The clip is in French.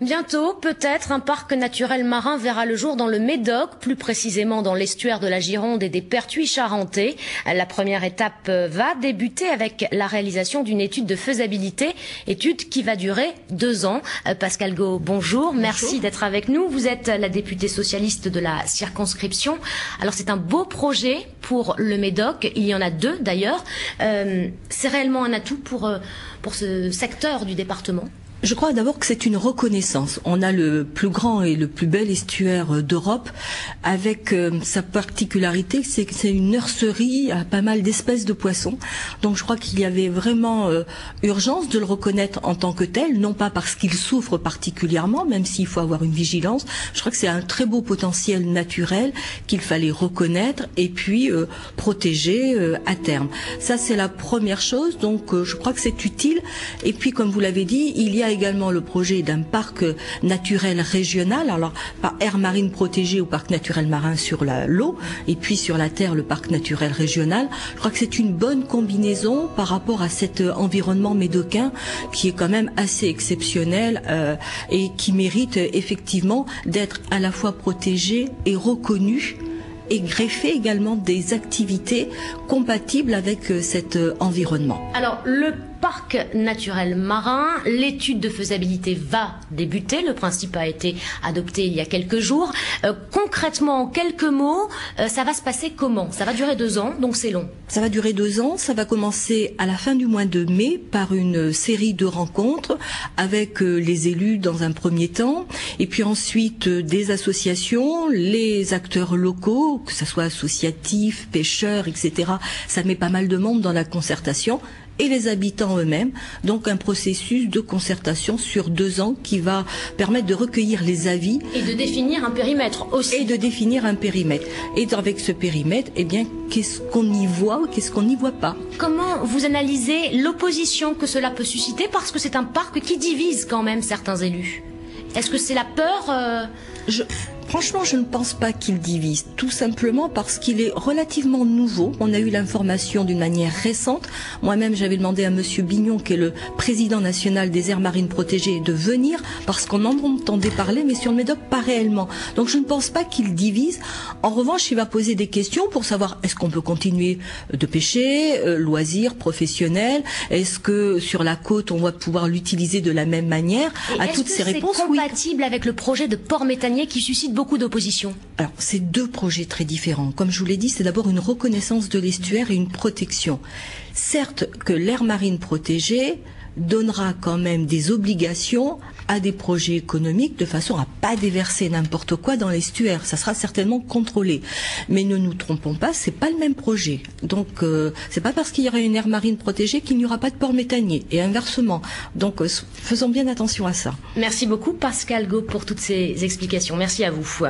Bientôt, peut-être, un parc naturel marin verra le jour dans le Médoc, plus précisément dans l'estuaire de la Gironde et des Pertuis charentais. La première étape va débuter avec la réalisation d'une étude de faisabilité, étude qui va durer 2 ans. Pascal Got, bonjour. Merci d'être avec nous. Vous êtes la députée socialiste de la circonscription. Alors c'est un beau projet pour le Médoc. Il y en a 2 d'ailleurs. C'est réellement un atout pour ce secteur du département. Je crois d'abord que c'est une reconnaissance. On a le plus grand et le plus bel estuaire d'Europe, avec sa particularité, c'est que c'est une nurserie à pas mal d'espèces de poissons. Donc je crois qu'il y avait vraiment urgence de le reconnaître en tant que tel, non pas parce qu'il souffre particulièrement, même s'il faut avoir une vigilance. Je crois que c'est un très beau potentiel naturel qu'il fallait reconnaître et puis protéger à terme. Ça c'est la première chose, donc je crois que c'est utile. Et puis comme vous l'avez dit, il y a également le projet d'un parc naturel régional, alors par aire marine protégée ou parc naturel marin sur l'eau, et puis sur la terre le parc naturel régional. Je crois que c'est une bonne combinaison par rapport à cet environnement médocain qui est quand même assez exceptionnel et qui mérite effectivement d'être à la fois protégé et reconnu, et greffer également des activités compatibles avec cet environnement. Alors, le parc naturel marin, l'étude de faisabilité va débuter. Le principe a été adopté il y a quelques jours. Concrètement, en quelques mots, ça va se passer comment? Ça va durer 2 ans, donc c'est long. Ça va durer 2 ans. Ça va commencer à la fin du mois de mai par une série de rencontres avec les élus dans un premier temps, et puis ensuite des associations, les acteurs locaux, que ce soit associatifs, pêcheurs, etc. Ça met pas mal de monde dans la concertation, et les habitants eux-mêmes. Donc un processus de concertation sur 2 ans qui va permettre de recueillir les avis. Et de définir un périmètre aussi. Et de définir un périmètre. Et avec ce périmètre, eh bien, qu'est-ce qu'on y voit ou qu'est-ce qu'on n'y voit pas? Comment vous analysez l'opposition que cela peut susciter? Parce que c'est un parc qui divise quand même certains élus. Est-ce que c'est la peur Franchement, je ne pense pas qu'il divise, tout simplement parce qu'il est relativement nouveau. On a eu l'information d'une manière récente. Moi-même, j'avais demandé à Monsieur Bignon, qui est le président national des aires marines protégées, de venir, parce qu'on en entendait parler, mais sur le Médoc, pas réellement. Donc je ne pense pas qu'il divise. En revanche, il va poser des questions pour savoir est-ce qu'on peut continuer de pêcher, loisirs, professionnels, est-ce que sur la côte, on va pouvoir l'utiliser de la même manière? À toutes ces réponses, oui. Est-ce que c'est compatible avec le projet de port méthanier qui suscite beaucoup d'opposition? Alors, c'est 2 projets très différents. Comme je vous l'ai dit, c'est d'abord une reconnaissance de l'estuaire et une protection. Certes que l'aire marine protégée donnera quand même des obligations à des projets économiques de façon à pas déverser n'importe quoi dans l'estuaire. Ça sera certainement contrôlé. Mais ne nous trompons pas, c'est pas le même projet. Donc c'est pas parce qu'il y aura une aire marine protégée qu'il n'y aura pas de port méthanier et inversement. Donc faisons bien attention à ça. Merci beaucoup Pascal Got pour toutes ces explications. Merci à vous.